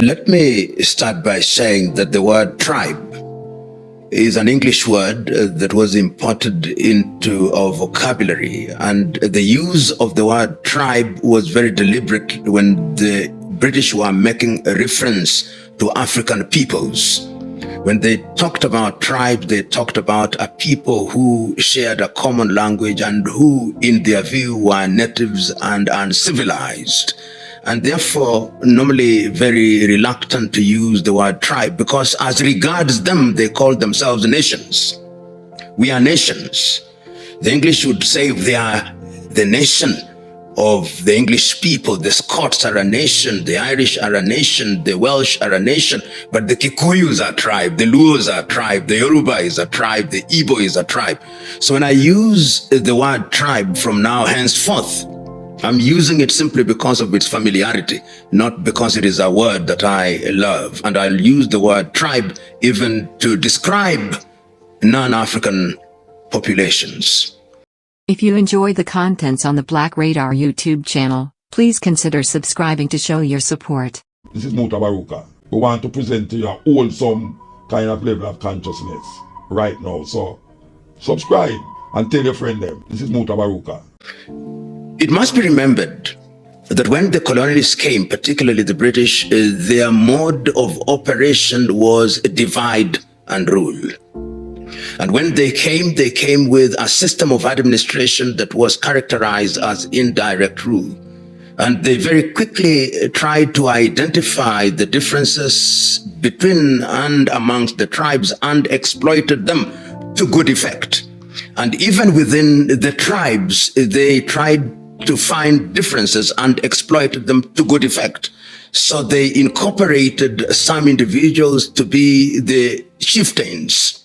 Let me start by saying that the word tribe is an English word that was imported into our vocabulary, and the use of the word tribe was very deliberate when the British were making a reference to African peoples. When they talked about tribes, they talked about a people who shared a common language and who, in their view, were natives and uncivilized, and therefore normally very reluctant to use the word tribe, because as regards them, they called themselves nations. We are nations. The English would say they are the nation of the English people. The Scots are a nation, the Irish are a nation, the Welsh are a nation, but the Kikuyus are a tribe, the Luos are a tribe, the Yoruba is a tribe, the Igbo is a tribe. So when I use the word tribe from now henceforth, I'm using it simply because of its familiarity, not because it is a word that I love. And I'll use the word tribe even to describe non-African populations. If you enjoy the contents on the Black Radar YouTube channel, please consider subscribing to show your support. This is Motivational. We want to present to you a wholesome kind of level of consciousness right now. So subscribe and tell your friend them. This is Motivational. It must be remembered that when the colonialists came, particularly the British, their mode of operation was divide and rule. And when they came with a system of administration that was characterized as indirect rule. And they very quickly tried to identify the differences between and amongst the tribes and exploited them to good effect. And even within the tribes, they tried to find differences and exploited them to good effect. So they incorporated some individuals to be the chieftains.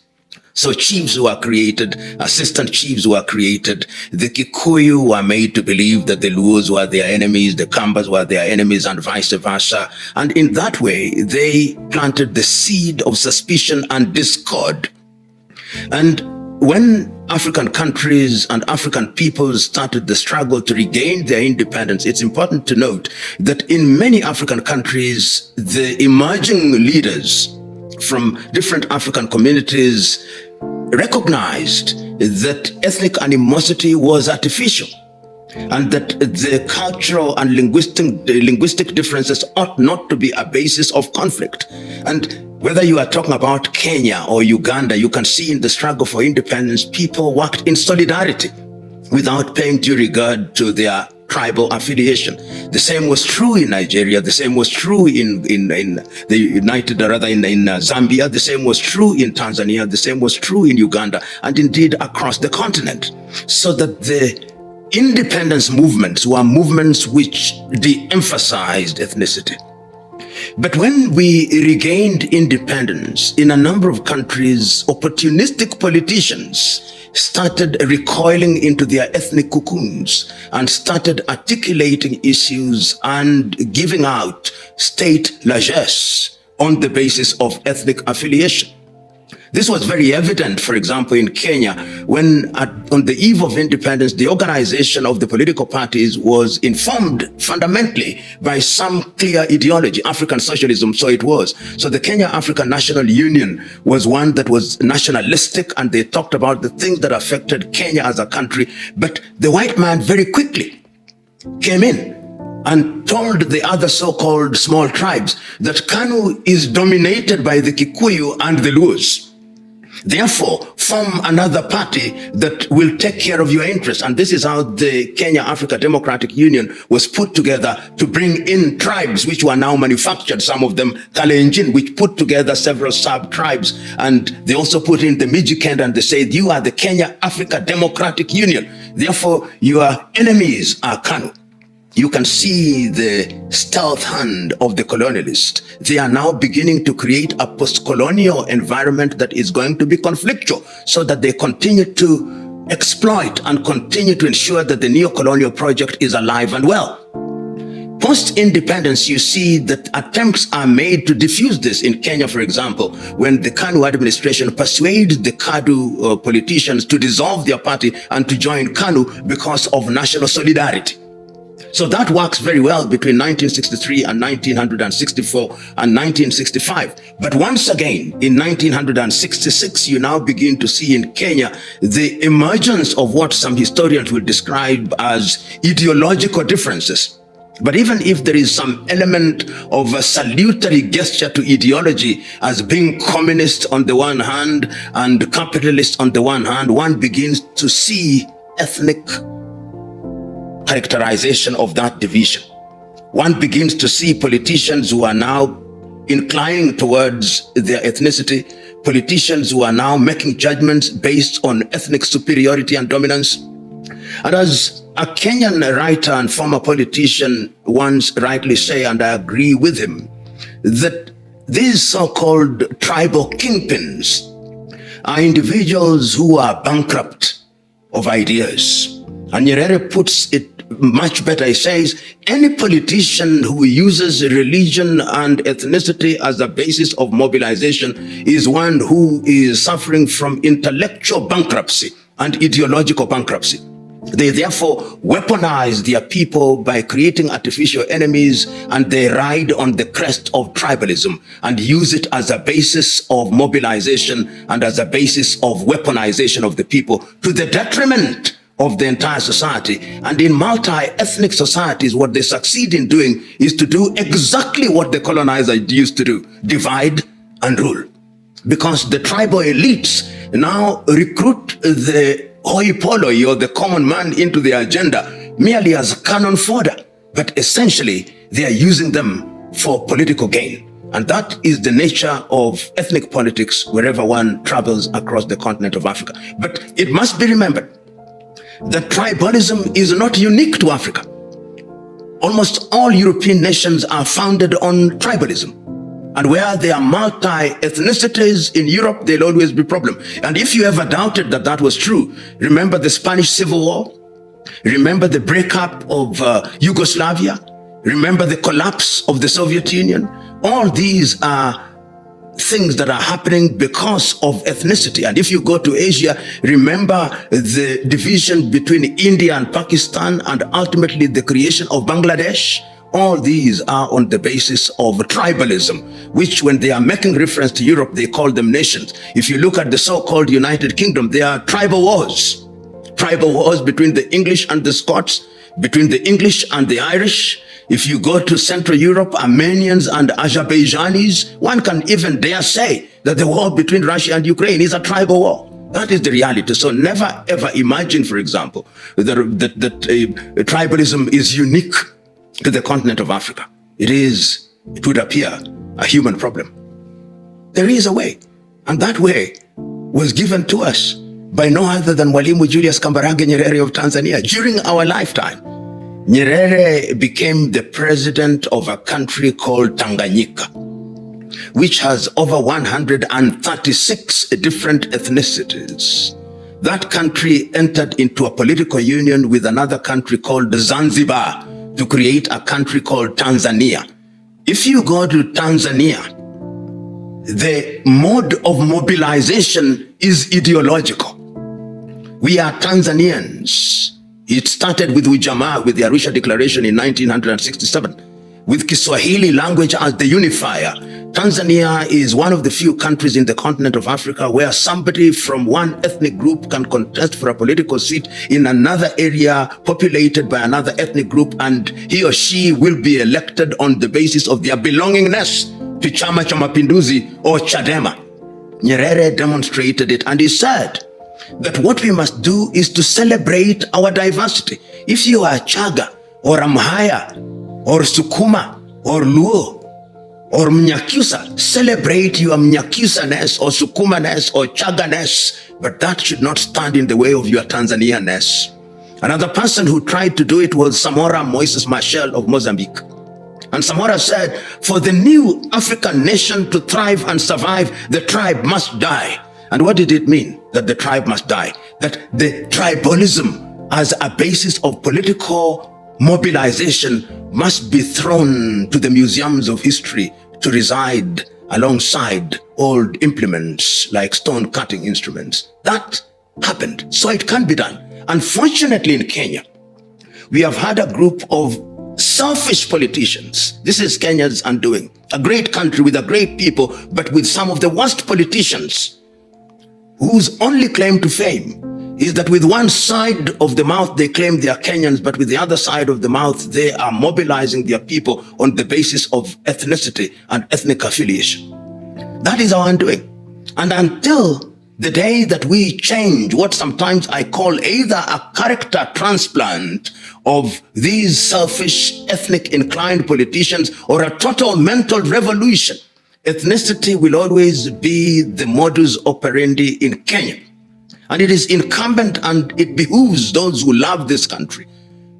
So chiefs were created, assistant chiefs were created. The Kikuyu were made to believe that the Luos were their enemies, the Kambas were their enemies, and vice versa. And in that way, they planted the seed of suspicion and discord. And when African countries and African peoples started the struggle to regain their independence, it's important to note that in many African countries, the emerging leaders from different African communities recognized that ethnic animosity was artificial and that the cultural and linguistic differences ought not to be a basis of conflict. And whether you are talking about Kenya or Uganda, you can see in the struggle for independence, people worked in solidarity without paying due regard to their tribal affiliation. The same was true in Nigeria. The same was true in Zambia. The same was true in Tanzania. The same was true in Uganda, and indeed across the continent. So that the independence movements were movements which de-emphasized ethnicity. But when we regained independence, in a number of countries, opportunistic politicians started recoiling into their ethnic cocoons and started articulating issues and giving out state largesse on the basis of ethnic affiliation. This was very evident, for example, in Kenya, when on the eve of independence, the organization of the political parties was informed fundamentally by some clear ideology, African socialism, so it was. So the Kenya African National Union was one that was nationalistic, and they talked about the things that affected Kenya as a country. But the white man very quickly came in and told the other so-called small tribes that Kanu is dominated by the Kikuyu and the Luos. Therefore, form another party that will take care of your interests. And this is how the Kenya Africa Democratic Union was put together to bring in tribes which were now manufactured, some of them Kalenjin, which put together several sub-tribes. And they also put in the Mijikenda, and they said, you are the Kenya Africa Democratic Union. Therefore, your enemies are Kanu. You can see the stealth hand of the colonialist. They are now beginning to create a post-colonial environment that is going to be conflictual, so that they continue to exploit and continue to ensure that the neo-colonial project is alive and well. Post-independence, you see that attempts are made to diffuse this. In Kenya, for example, when the KANU administration persuaded the KADU politicians to dissolve their party and to join KANU because of national solidarity. So that works very well between 1963 and 1964 and 1965. But once again, in 1966, you now begin to see in Kenya the emergence of what some historians will describe as ideological differences. But even if there is some element of a salutary gesture to ideology as being communist on the one hand and capitalist on the one hand, one begins to see ethnic characterization of that division. One begins to see politicians who are now inclining towards their ethnicity, politicians who are now making judgments based on ethnic superiority and dominance. And as a Kenyan writer and former politician once rightly say, and I agree with him, that these so-called tribal kingpins are individuals who are bankrupt of ideas. And Nyerere puts it much better. He says, any politician who uses religion and ethnicity as a basis of mobilization is one who is suffering from intellectual bankruptcy and ideological bankruptcy. They therefore weaponize their people by creating artificial enemies, and they ride on the crest of tribalism and use it as a basis of mobilization and as a basis of weaponization of the people to the detriment of the entire society. And in multi-ethnic societies, what they succeed in doing is to do exactly what the colonizer used to do: divide and rule. Because the tribal elites now recruit the hoi polloi, or the common man, into their agenda merely as cannon fodder, but essentially they are using them for political gain. And that is the nature of ethnic politics wherever one travels across the continent of Africa. But it must be remembered that tribalism is not unique to Africa. Almost all European nations are founded on tribalism. And where there are multi-ethnicities in Europe, there'll always be problem. And if you ever doubted that that was true, remember the Spanish Civil War, remember the breakup of Yugoslavia, remember the collapse of the Soviet Union. All these are things that are happening because of ethnicity. And if you go to Asia, remember the division between India and Pakistan, and ultimately the creation of Bangladesh. All these are on the basis of tribalism, which when they are making reference to Europe, they call them nations. If you look at the so-called United Kingdom, there are tribal wars. Tribal wars between the English and the Scots, between the English and the Irish. If you go to Central Europe, Armenians and Azerbaijanis, one can even dare say that the war between Russia and Ukraine is a tribal war. That is the reality. So never ever imagine, for example, that tribalism is unique to the continent of Africa. It would appear, a human problem. There is a way, and that way was given to us by no other than Mwalimu Julius Kambarage Nyerere of Tanzania. During our lifetime, Nyerere became the president of a country called Tanganyika, which has over 136 different ethnicities. That country entered into a political union with another country called Zanzibar to create a country called Tanzania. If you go to Tanzania, the mode of mobilization is ideological. We are Tanzanians. It started with Ujamaa, with the Arusha Declaration in 1967, with Kiswahili language as the unifier. Tanzania is one of the few countries in the continent of Africa where somebody from one ethnic group can contest for a political seat in another area populated by another ethnic group, and he or she will be elected on the basis of their belongingness to Chama cha Mapinduzi or Chadema. Nyerere demonstrated it, and he said that what we must do is to celebrate our diversity. If you are Chaga or Amhaya or Sukuma or Luo or Mnyakyusa, celebrate your Mnyakyusa-ness or Sukuma-ness or Chaga-ness, but that should not stand in the way of your Tanzania-ness. Another person who tried to do it was Samora Moises Machel of Mozambique. And Samora said, for the new African nation to thrive and survive, the tribe must die. And what did it mean that the tribe must die? That the tribalism as a basis of political mobilization must be thrown to the museums of history to reside alongside old implements like stone cutting instruments. That happened, so it can be done. Unfortunately, in Kenya, we have had a group of selfish politicians. This is Kenya's undoing. A great country with a great people, but with some of the worst politicians whose only claim to fame is that with one side of the mouth they claim they are Kenyans, but with the other side of the mouth they are mobilizing their people on the basis of ethnicity and ethnic affiliation. That is our undoing. And until the day that we change what sometimes I call either a character transplant of these selfish, ethnic inclined politicians or a total mental revolution, ethnicity will always be the modus operandi in Kenya. And it is incumbent and it behooves those who love this country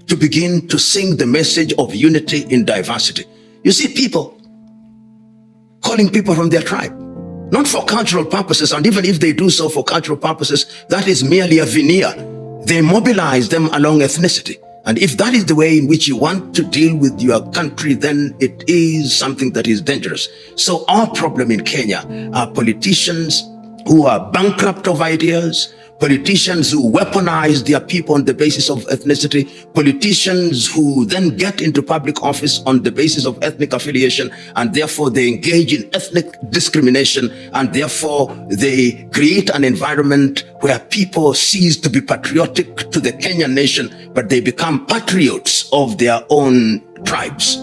to begin to sing the message of unity in diversity. You see people calling people from their tribe, not for cultural purposes, and even if they do so for cultural purposes, that is merely a veneer. They mobilize them along ethnicity. And if that is the way in which you want to deal with your country, then it is something that is dangerous. So our problem in Kenya are politicians who are bankrupt of ideas, politicians who weaponize their people on the basis of ethnicity, politicians who then get into public office on the basis of ethnic affiliation, and therefore they engage in ethnic discrimination, and therefore they create an environment where people cease to be patriotic to the Kenyan nation, but they become patriots of their own tribes.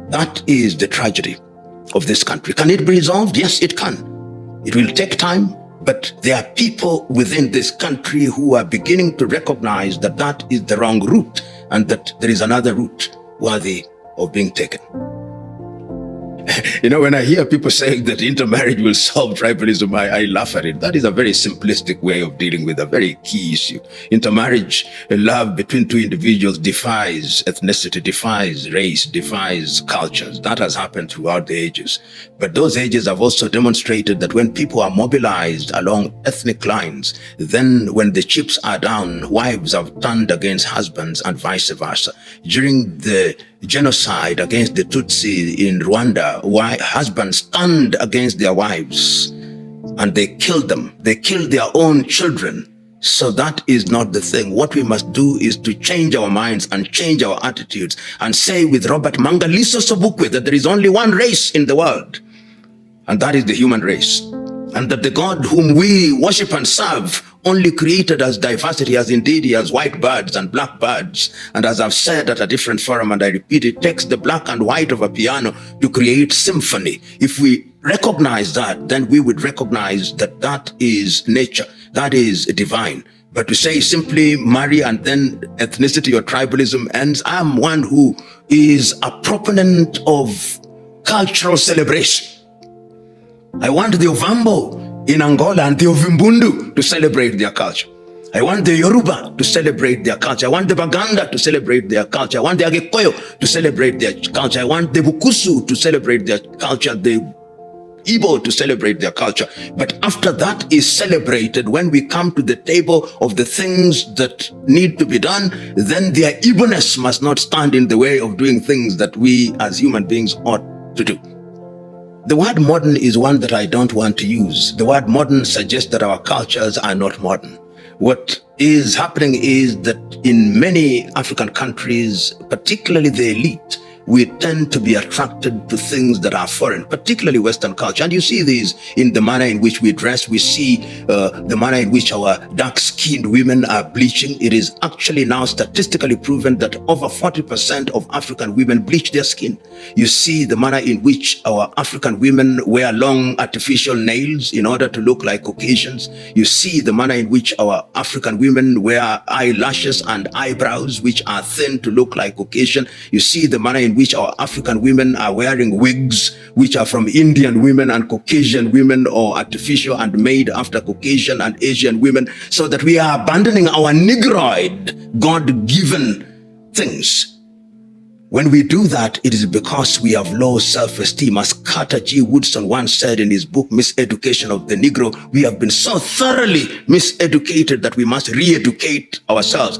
That is the tragedy of this country. Can it be resolved? Yes, it can. It will take time. But there are people within this country who are beginning to recognize that that is the wrong route and that there is another route worthy of being taken. You know, when I hear people saying that intermarriage will solve tribalism, I laugh at it. That is a very simplistic way of dealing with a very key issue. Intermarriage, love between two individuals, defies ethnicity, defies race, defies cultures. That has happened throughout the ages. But those ages have also demonstrated that when people are mobilized along ethnic lines, then when the chips are down, wives have turned against husbands and vice versa. During the genocide against the Tutsi in Rwanda, husbands turned against their wives and they killed them. They killed their own children. So that is not the thing. What we must do is to change our minds and change our attitudes and say with Robert Mangaliso Sobukwe that there is only one race in the world, and that is the human race. And that the God whom we worship and serve only created as diversity, as indeed he has white birds and black birds. And as I've said at a different forum, and I repeat, it takes the black and white of a piano to create symphony. If we recognize that, then we would recognize that that is nature, that is divine. But to say simply marry and then ethnicity or tribalism ends, I'm one who is a proponent of cultural celebration. I want the Ovambo in Angola and the Ovimbundu to celebrate their culture. I want the Yoruba to celebrate their culture. I want the Baganda to celebrate their culture. I want the Agekoyo to celebrate their culture. I want the Bukusu to celebrate their culture, the Igbo to celebrate their culture. But after that is celebrated, when we come to the table of the things that need to be done, then their Igbo-ness must not stand in the way of doing things that we as human beings ought to do. The word modern is one that I don't want to use. The word modern suggests that our cultures are not modern. What is happening is that in many African countries, particularly the elite, we tend to be attracted to things that are foreign, particularly Western culture. And you see these in the manner in which we dress. We see the manner in which our dark-skinned women are bleaching. It is actually now statistically proven that over 40% of African women bleach their skin. You see the manner in which our African women wear long artificial nails in order to look like Caucasians. You see the manner in which our African women wear eyelashes and eyebrows, which are thin to look like Caucasian. You see the manner in which our African women are wearing wigs, which are from Indian women and Caucasian women, or artificial and made after Caucasian and Asian women, so that we are abandoning our Negroid, God-given things. When we do that, it is because we have low self-esteem. As Carter G. Woodson once said in his book, Miseducation of the Negro, we have been so thoroughly miseducated that we must re-educate ourselves.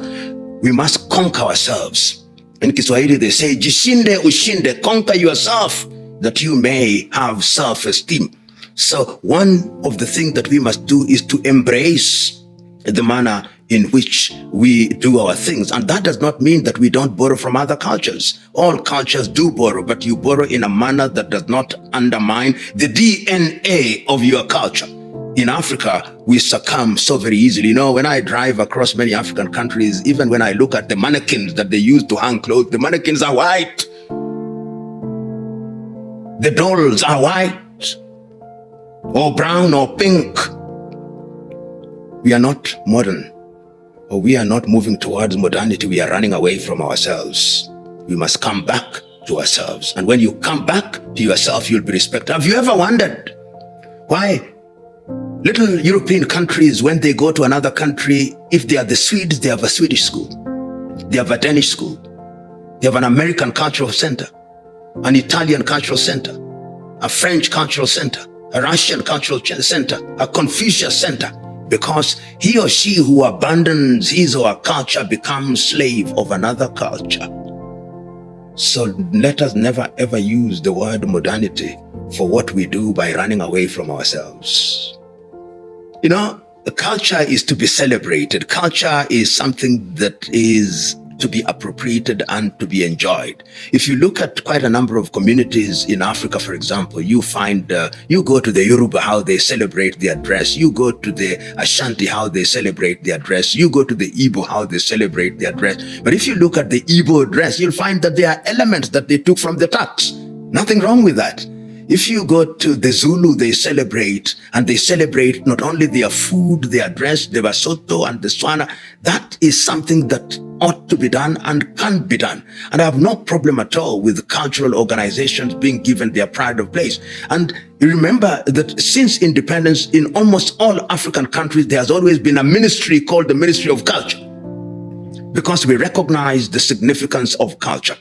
We must conquer ourselves. In Kiswahili, they say, jishinde ushinde, conquer yourself, that you may have self-esteem. So one of the things that we must do is to embrace the manner in which we do our things. And that does not mean that we don't borrow from other cultures. All cultures do borrow, but you borrow in a manner that does not undermine the DNA of your culture. In Africa, we succumb so very easily. You know, when I drive across many African countries, even when I look at the mannequins that they use to hang clothes, the mannequins are white. The dolls are white, or brown, or pink. We are not modern, or we are not moving towards modernity. We are running away from ourselves. We must come back to ourselves. And when you come back to yourself, you'll be respected. Have you ever wondered why little European countries, when they go to another country, if they are the Swedes, they have a Swedish school, they have a Danish school, they have an American cultural center, an Italian cultural center, a French cultural center, a Russian cultural center, a Confucius center, because he or she who abandons his or her culture becomes slave of another culture. So let us never ever use the word modernity for what we do by running away from ourselves. You know, the culture is to be celebrated. Culture is something that is to be appropriated and to be enjoyed. If you look at quite a number of communities in Africa, for example, you find, you go to the Yoruba, how they celebrate their dress. You go to the Ashanti, how they celebrate their dress. You go to the Igbo, how they celebrate their dress. But if you look at the Igbo dress, you'll find that there are elements that they took from the Turks. Nothing wrong with that. If you go to the Zulu, they celebrate, and they celebrate not only their food, their dress, the Basotho and the Swana. That is something that ought to be done and can be done. And I have no problem at all with cultural organizations being given their pride of place. And remember that since independence, in almost all African countries, there has always been a ministry called the Ministry of Culture, because we recognize the significance of culture.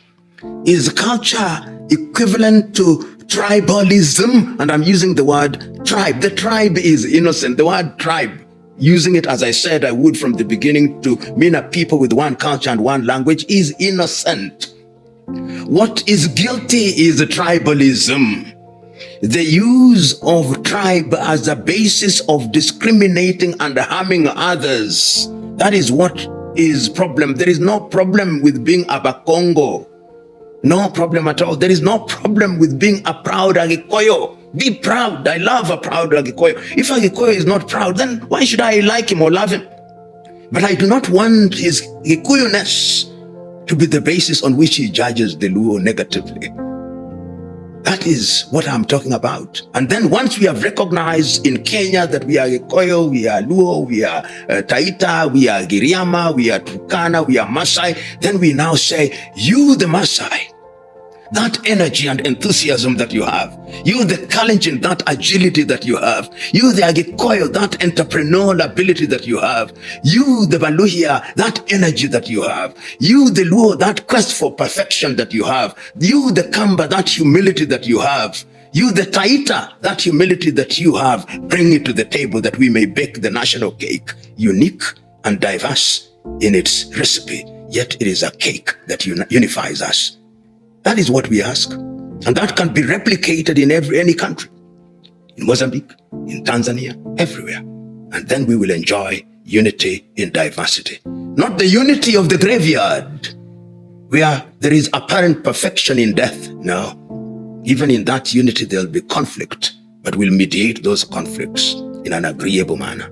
Is culture equivalent to tribalism? And I'm using the word tribe. The tribe is innocent. The word tribe, using it as I said I would from the beginning to mean a people with one culture and one language, is innocent. What is guilty is tribalism. The use of tribe as a basis of discriminating and harming others. That is what is problem. There is no problem with being Abakongo. No problem at all. There is no problem with being a proud Agikoyo. Be proud. I love a proud Agikoyo. If Agikoyo is not proud, then why should I like him or love him? But I do not want his Gikoyo-ness to be the basis on which he judges the Luo negatively. That is what I'm talking about. And then once we have recognized in Kenya that we are Gikoyo, we are Luo, we are Taita, we are Giriama, we are Turkana, we are Masai, then we now say, you the Masai, that energy and enthusiasm that you have, you the Kalenjin, that agility that you have, you the Agikoyo, that entrepreneurial ability that you have, you the Baluhia, that energy that you have, you the Luo, that quest for perfection that you have, you the Kamba, that humility that you have, you the Taita, that humility that you have, bring it to the table that we may bake the national cake, unique and diverse in its recipe, yet it is a cake that unifies us. That is what we ask. And that can be replicated in any country. In Mozambique, in Tanzania, everywhere. And then we will enjoy unity in diversity. Not the unity of the graveyard, where there is apparent perfection in death. No. Even in that unity, there will be conflict, but we'll mediate those conflicts in an agreeable manner.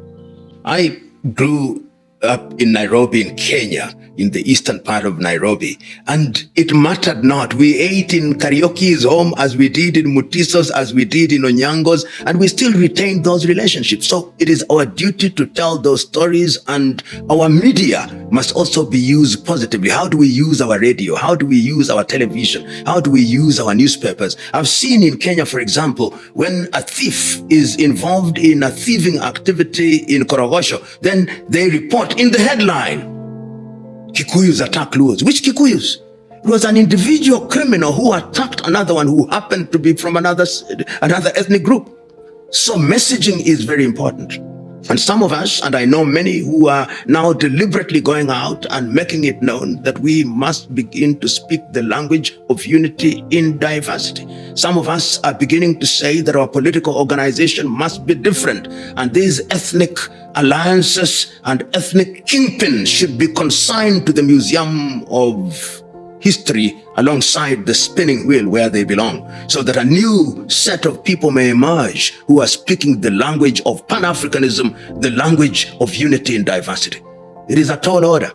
I grew up in Nairobi, in Kenya, in the eastern part of Nairobi, and it mattered not. We ate in Karaoke's home as we did in Mutiso's, as we did in Onyango's, and we still retained those relationships. So it is our duty to tell those stories, and our media must also be used positively. How do we use our radio? How do we use our television? How do we use our newspapers? I've seen in Kenya, for example, when a thief is involved in a thieving activity in Korogosho, then they report in the headline, Kikuyus attack Luos. Which Kikuyus? It was an individual criminal who attacked another one who happened to be from another ethnic group. So messaging is very important. And some of us, and I know many who are now deliberately going out and making it known that we must begin to speak the language of unity in diversity. Some of us are beginning to say that our political organization must be different, and these ethnic alliances and ethnic kingpins should be consigned to the Museum of History alongside the spinning wheel where they belong, so that a new set of people may emerge who are speaking the language of Pan-Africanism, the language of unity in diversity. It is a tall order,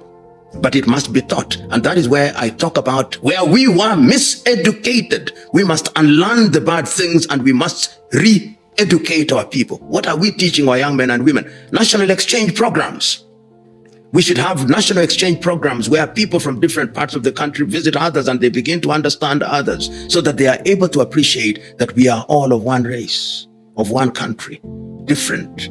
but it must be taught. And that is where I talk about where we were miseducated. We must unlearn the bad things and we must re-educate our people. What are we teaching our young men and women? National exchange programs. We should have national exchange programs where people from different parts of the country visit others and they begin to understand others, so that they are able to appreciate that we are all of one race, of one country, different.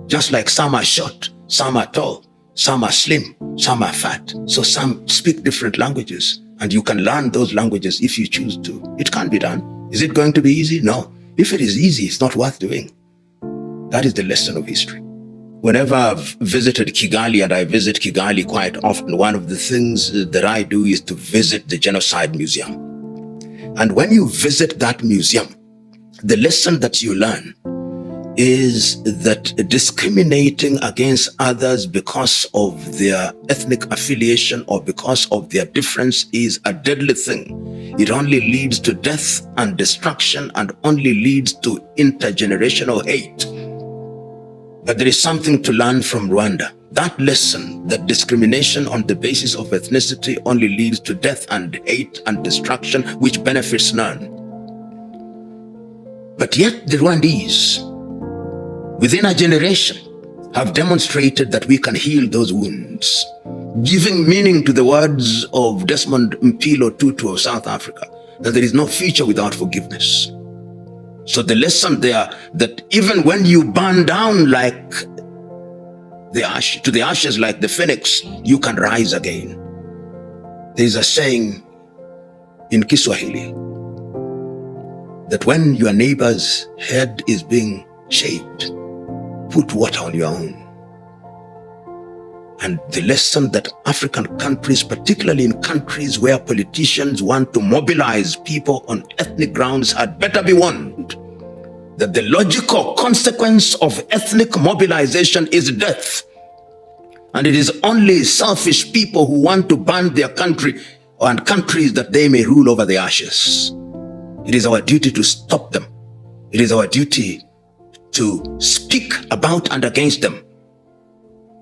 Just like some are short, some are tall, some are slim, some are fat. So some speak different languages, and you can learn those languages if you choose to. It can be done. Is it going to be easy? No. If it is easy, it's not worth doing. That is the lesson of history. Whenever I've visited Kigali, and I visit Kigali quite often, one of the things that I do is to visit the Genocide Museum. And when you visit that museum, the lesson that you learn is that discriminating against others because of their ethnic affiliation or because of their difference is a deadly thing. It only leads to death and destruction and only leads to intergenerational hate. But there is something to learn from Rwanda. That lesson, that discrimination on the basis of ethnicity only leads to death and hate and destruction, which benefits none. But yet the Rwandese, within a generation, have demonstrated that we can heal those wounds, giving meaning to the words of Desmond Mpilo Tutu of South Africa, that there is no future without forgiveness. So the lesson there, that even when you burn down like the ash, to the ashes like the phoenix, you can rise again. There is a saying in Kiswahili that when your neighbor's head is being shaved, put water on your own. And the lesson that African countries, particularly in countries where politicians want to mobilize people on ethnic grounds, had better be warned that the logical consequence of ethnic mobilization is death. And it is only selfish people who want to burn their country and countries that they may rule over the ashes. It is our duty to stop them. It is our duty to speak about and against them.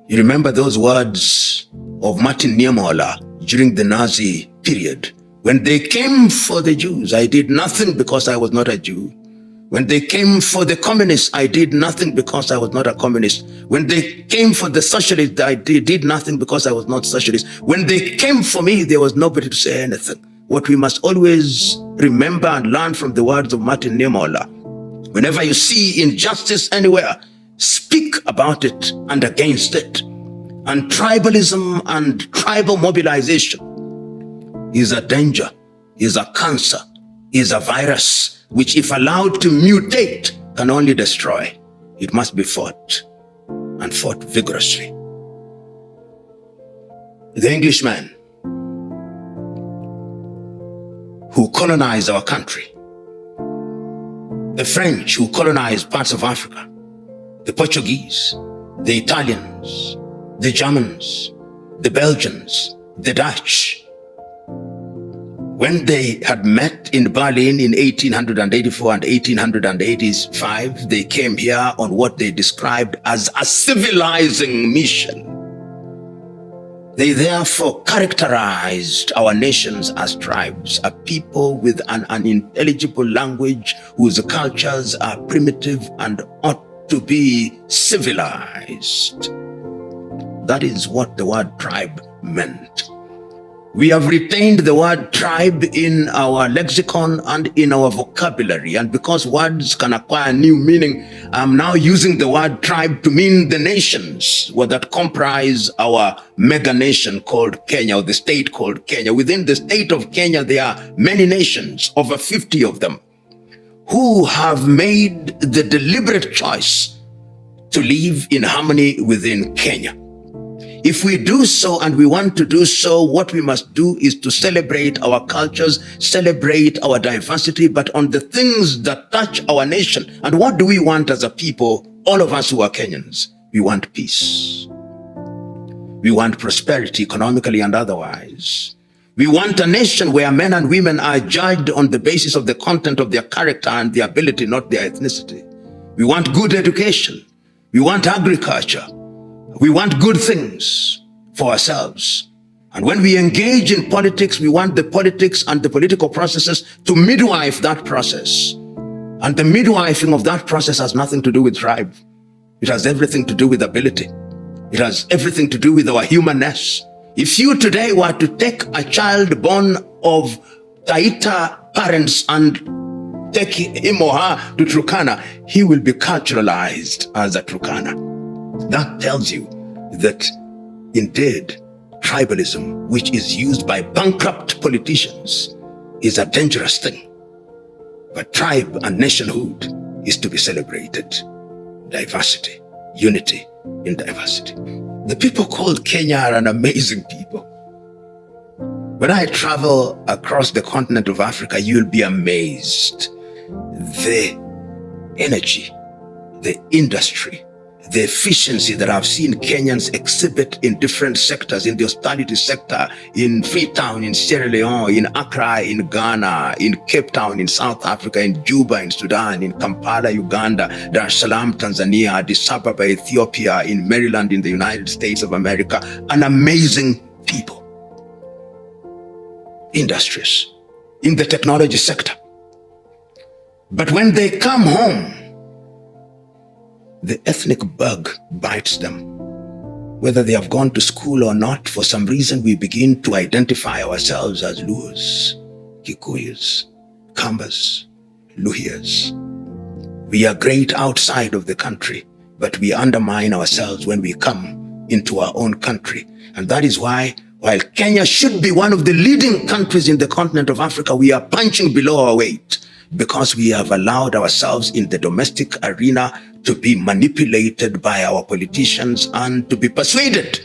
You remember those words of Martin Niemöller during the Nazi period. When they came for the Jews, I did nothing because I was not a Jew. When they came for the communists, I did nothing because I was not a communist. When they came for the socialists, I did nothing because I was not socialist. When they came for me, there was nobody to say anything. What we must always remember and learn from the words of Martin Niemöller: whenever you see injustice anywhere, speak about it and against it. And tribalism and tribal mobilization is a danger, is a cancer, is a virus, which if allowed to mutate can only destroy. It must be fought, and fought vigorously. The Englishmen who colonized our country, the French who colonized parts of Africa, the Portuguese, the Italians, the Germans, the Belgians, the Dutch, when they had met in Berlin in 1884 and 1885, they came here on what they described as a civilizing mission. They therefore characterized our nations as tribes, a people with an unintelligible language whose cultures are primitive and ought to be civilized. That is what the word tribe meant. We have retained the word tribe in our lexicon and in our vocabulary, and because words can acquire new meaning, I'm now using the word tribe to mean the nations that comprise our mega nation called Kenya, or the state called Kenya. Within the state of Kenya, there are many nations, over 50 of them, who have made the deliberate choice to live in harmony within Kenya. If we do so, and we want to do so, what we must do is to celebrate our cultures, celebrate our diversity, but on the things that touch our nation. And what do we want as a people, all of us who are Kenyans? We want peace. We want prosperity, economically and otherwise. We want a nation where men and women are judged on the basis of the content of their character and their ability, not their ethnicity. We want good education. We want agriculture. We want good things for ourselves. And when we engage in politics, we want the politics and the political processes to midwife that process. And the midwifing of that process has nothing to do with tribe. It has everything to do with ability. It has everything to do with our humanness. If you today were to take a child born of Taita parents and take him or her to Turkana, he will be culturalized as a Turkana. That tells you that indeed tribalism, which is used by bankrupt politicians, is a dangerous thing. But tribe and nationhood is to be celebrated. Diversity, unity in diversity. The people called Kenya are an amazing people. When I travel across the continent of Africa, you'll be amazed. The energy, the industry, the efficiency that I've seen Kenyans exhibit in different sectors, in the hospitality sector, in Freetown, in Sierra Leone, in Accra, in Ghana, in Cape Town, in South Africa, in Juba, in Sudan, in Kampala, Uganda, Dar es Salaam, Tanzania, Addis Ababa, Ethiopia, in Maryland, in the United States of America. An amazing people. Industries, in the technology sector. But when they come home, the ethnic bug bites them. Whether they have gone to school or not, for some reason we begin to identify ourselves as Luos, Kikuyus, Kambas, Luhyas. We are great outside of the country, but we undermine ourselves when we come into our own country. And that is why, while Kenya should be one of the leading countries in the continent of Africa, we are punching below our weight because we have allowed ourselves in the domestic arena to be manipulated by our politicians and to be persuaded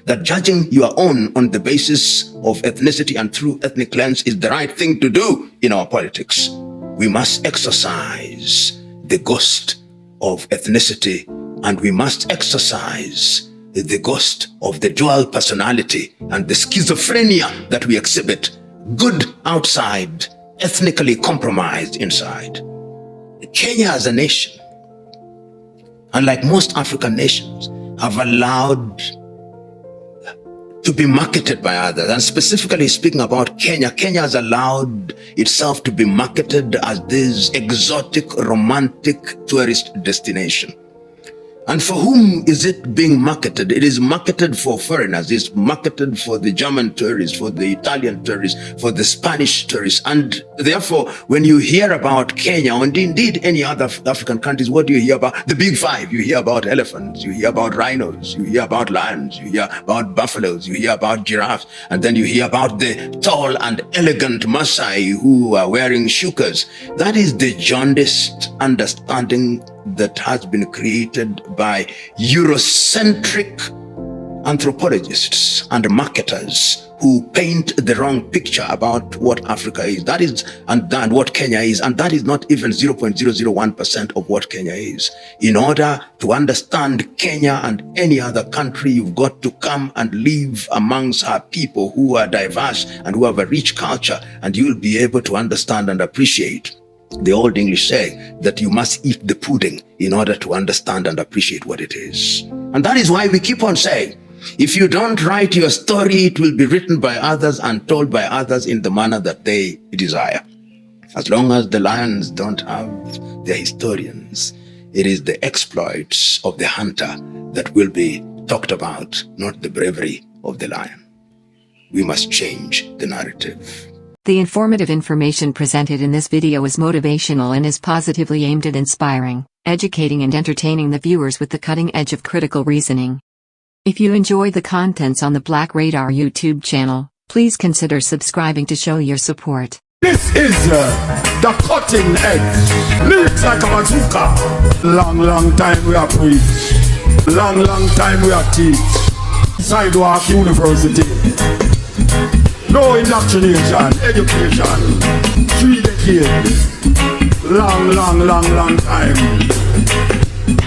that judging your own on the basis of ethnicity and through ethnic lens is the right thing to do in our politics. We must exercise the ghost of ethnicity, and we must exercise the ghost of the dual personality and the schizophrenia that we exhibit, good outside, ethnically compromised inside. Kenya as a nation, unlike most African nations, have allowed to be marketed by others. And specifically speaking about Kenya, Kenya has allowed itself to be marketed as this exotic, romantic tourist destination. And for whom is it being marketed? It is marketed for foreigners. It's marketed for the German tourists, for the Italian tourists, for the Spanish tourists. And therefore, when you hear about Kenya, and indeed any other African countries, what do you hear about? The big five. You hear about elephants, you hear about rhinos, you hear about lions, you hear about buffaloes, you hear about giraffes, and then you hear about the tall and elegant Maasai who are wearing shukas. That is the jaundiced understanding that has been created by Eurocentric anthropologists and marketers who paint the wrong picture about what Africa is. That is, and what Kenya is, and that is not even 0.001% of what Kenya is. In order to understand Kenya and any other country, you've got to come and live amongst our people who are diverse and who have a rich culture, and you'll be able to understand and appreciate the old English saying that you must eat the pudding in order to understand and appreciate what it is. And that is why we keep on saying, if you don't write your story, it will be written by others and told by others in the manner that they desire. As long as the lions don't have their historians, it is the exploits of the hunter that will be talked about, not the bravery of the lion. We must change the narrative. The informative information presented in this video is motivational and is positively aimed at inspiring, educating and entertaining the viewers with the cutting edge of critical reasoning. If you enjoy the contents on the Black Radar YouTube channel, please consider subscribing to show your support. This is the cutting edge. Lyrics like a bazooka. Long time we are preach. Long time we are teach. Sidewalk University. No indoctrination, education. 3 decades. Long time.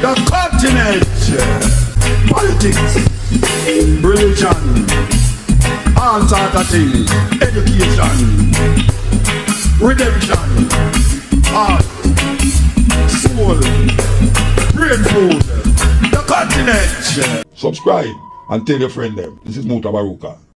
The cutting edge. Politics. Religion. All sorts of things. Education. Redemption. Art. Soul. Brain food. The cutting edge. Subscribe and tell your friend them. This is Muta Baruka.